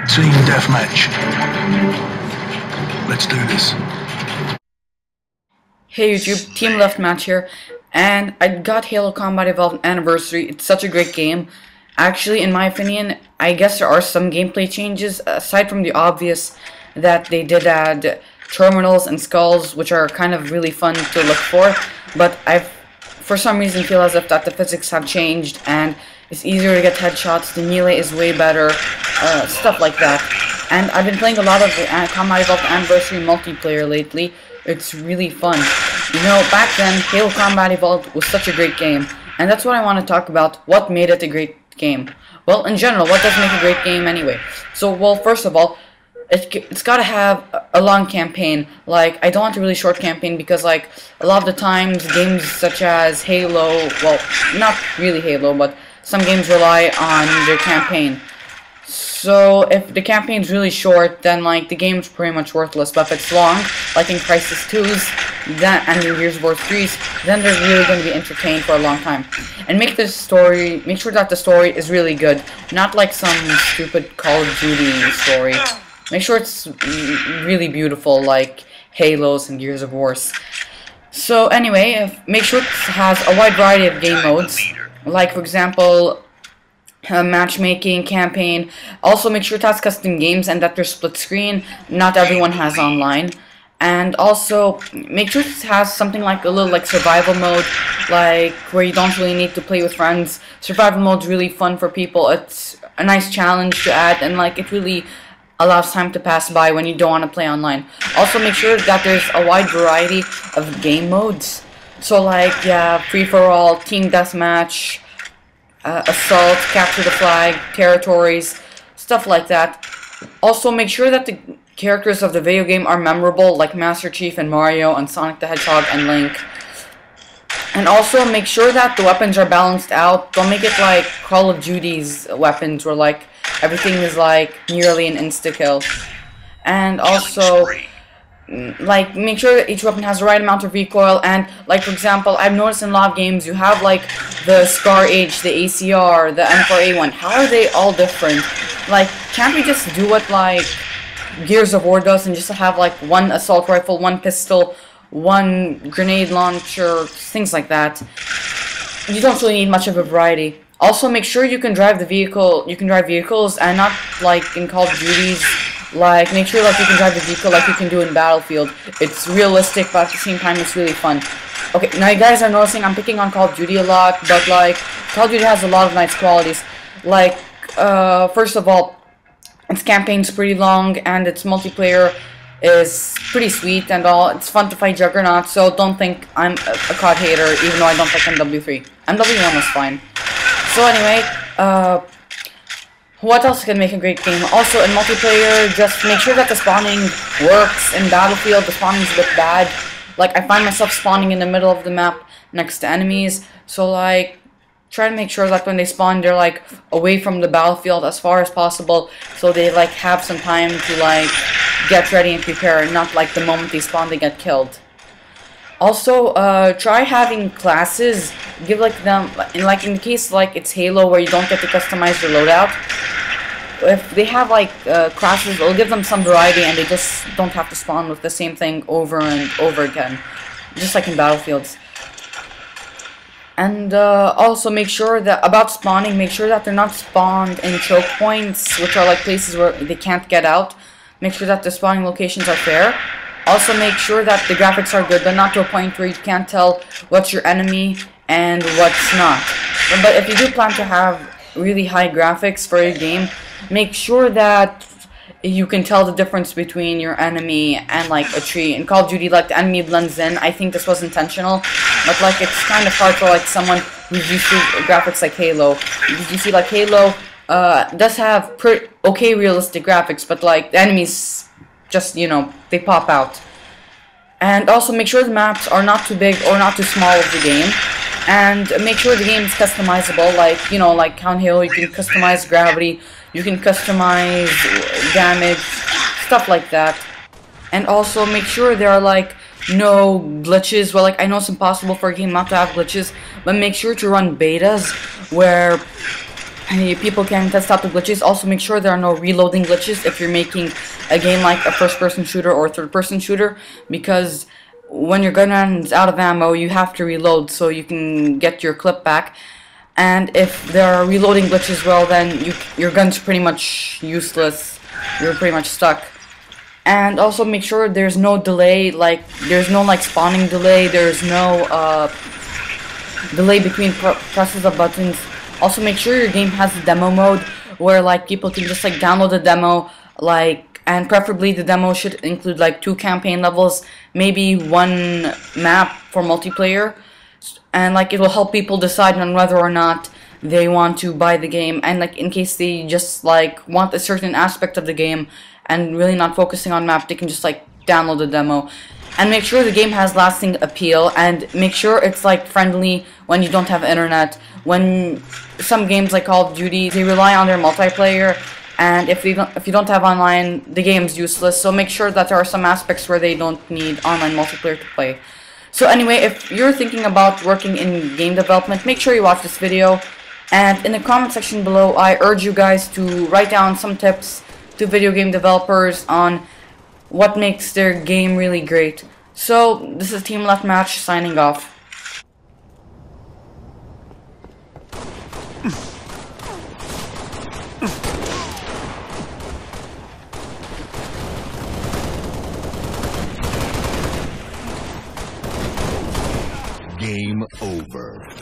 Team Deathmatch. Let's do this. Hey YouTube, Team Deathmatch here, and I got Halo Combat Evolved Anniversary. It's such a great game. Actually, in my opinion, I guess there are some gameplay changes, aside from the obvious that they did add terminals and skulls, which are kind of really fun to look for, but for some reason feel as if that the physics have changed, and it's easier to get headshots, the melee is way better, stuff like that. And I've been playing a lot of Combat Evolved Anniversary multiplayer lately. It's really fun. You know, back then, Halo Combat Evolved was such a great game, and that's what I want to talk about. What made it a great game? Well, in general, what does make a great game anyway? So, well, first of all, it's got to have a long campaign. Like, I don't want a really short campaign because, like, a lot of the times, games such as Halo, well, not really Halo, but some games rely on their campaign. So, if the campaign's really short, then, like, the game's pretty much worthless. But if it's long, like in Crisis 2's, and in Gears of War 3's, then they're really going to be entertained for a long time. And make sure that the story is really good. Not like some stupid Call of Duty story. Make sure it's really beautiful, like Halo's and Gears of War's. So, anyway, make sure it has a wide variety of game modes. Like, for example, matchmaking, campaign. Also make sure it has custom games and that they're split screen. Not everyone has online. And also make sure it has something like a little like survival mode, like where you don't really need to play with friends. Survival mode's really fun for people. It's a nice challenge to add, and like it really allows time to pass by when you don't want to play online. Also make sure that there's a wide variety of game modes. So like, yeah, free-for-all, team deathmatch, assault, capture the flag, territories, stuff like that. Also, make sure that the characters of the video game are memorable, like Master Chief and Mario and Sonic the Hedgehog and Link. And also, make sure that the weapons are balanced out. Don't make it like Call of Duty's weapons, where like everything is like nearly an insta-kill. And also, like, make sure that each weapon has the right amount of recoil. And like, for example, I've noticed in a lot of games you have like the Scar H, the ACR, the M4A1. How are they all different? Like, can't we just do what like Gears of War does and just have like one assault rifle, one pistol, one grenade launcher, things like that? You don't really need much of a variety. Also, make sure you can drive the vehicle. You can drive vehicles, and not like in Call of Duty's. Like, make sure like you can drive the vehicle like you can do in Battlefield. It's realistic, but at the same time, it's really fun. Okay, now you guys are noticing I'm picking on Call of Duty a lot, but like, Call of Duty has a lot of nice qualities. Like, first of all, its campaign's pretty long, and its multiplayer is pretty sweet and all. It's fun to fight Juggernaut, so don't think I'm a COD hater, even though I don't like MW3. MW1 was fine. So anyway, what else can make a great game? Also, in multiplayer, just make sure that the spawning works. In Battlefield, the spawning's a bit bad. Like, I find myself spawning in the middle of the map next to enemies. So, like, try to make sure that when they spawn, they're, like, away from the battlefield as far as possible. So they, like, have some time to, like, get ready and prepare. Not, like, the moment they spawn, they get killed. Also, try having classes. Give like them, like in the case like it's Halo where you don't get to customize your loadout. If they have like classes, it'll give them some variety, and they just don't have to spawn with the same thing over and over again, just like in Battlefields. And also make sure that about spawning, make sure that they're not spawned in choke points, which are like places where they can't get out. Make sure that the spawning locations are fair. Also make sure that the graphics are good, but not to a point where you can't tell what's your enemy and what's not. But if you do plan to have really high graphics for your game, make sure that you can tell the difference between your enemy and like a tree. In Call of Duty, like the enemy blends in. I think this was intentional, but like it's kind of hard for like someone who's used to graphics like Halo. You see, like Halo does have okay realistic graphics, but like the enemies just, you know, they pop out. And also make sure the maps are not too big or not too small of the game. And make sure the game is customizable, like, you know, like on Halo, you can customize gravity, you can customize damage, stuff like that. And also make sure there are like no glitches. Well, like I know it's impossible for a game not to have glitches, but make sure to run betas where people can test out the glitches. Also, make sure there are no reloading glitches if you're making a game like a first-person shooter or third-person shooter, because when your gun runs out of ammo, you have to reload so you can get your clip back. And if there are reloading glitches, well, then your gun's pretty much useless. You're pretty much stuck. And also make sure there's no delay, like there's no like spawning delay, there's no delay between presses of buttons. Also make sure your game has a demo mode where like people can just like download the demo, like, and preferably the demo should include like 2 campaign levels, maybe 1 map for multiplayer, and like it will help people decide on whether or not they want to buy the game, and like in case they just like want a certain aspect of the game and really not focusing on map, they can just like download the demo. And make sure the game has lasting appeal, and make sure it's like friendly when you don't have internet. When some games like Call of Duty, they rely on their multiplayer, and if you don't have online, the game's useless. So make sure that there are some aspects where they don't need online multiplayer to play. So anyway, if you're thinking about working in game development, make sure you watch this video. And in the comment section below, I urge you guys to write down some tips to video game developers on what makes their game really great. So, this is Team Deathmatch signing off. Game over.